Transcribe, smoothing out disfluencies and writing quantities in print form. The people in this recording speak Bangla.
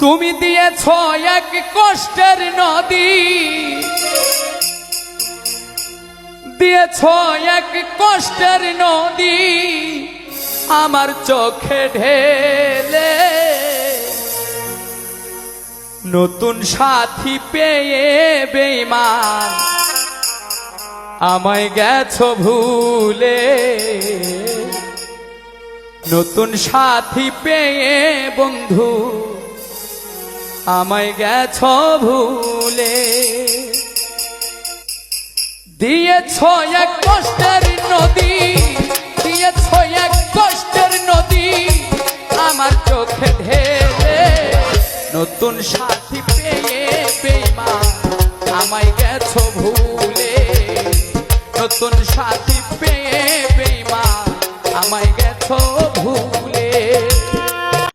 তুমি দিয়েছ এক কষ্টের নদী, দিয়েছ এক কষ্টের নদী আমার চোখে ঢেলে। নতুন সাথী পেয়ে বেঈমান আমায় গেছো ভুলে। নতুন সাথী পেয়ে বন্ধু আমায় গেছো ভুলে। দিয়েছ এক কষ্টের নদী, দিয়েছ এক কষ্টের নদী আমার চোখে ঢেলে। নতুন সাথী পেয়ে বেঈমান আমায় গেছো ভুলে। নতুন সাথী পেয়ে বেঈমান আমায়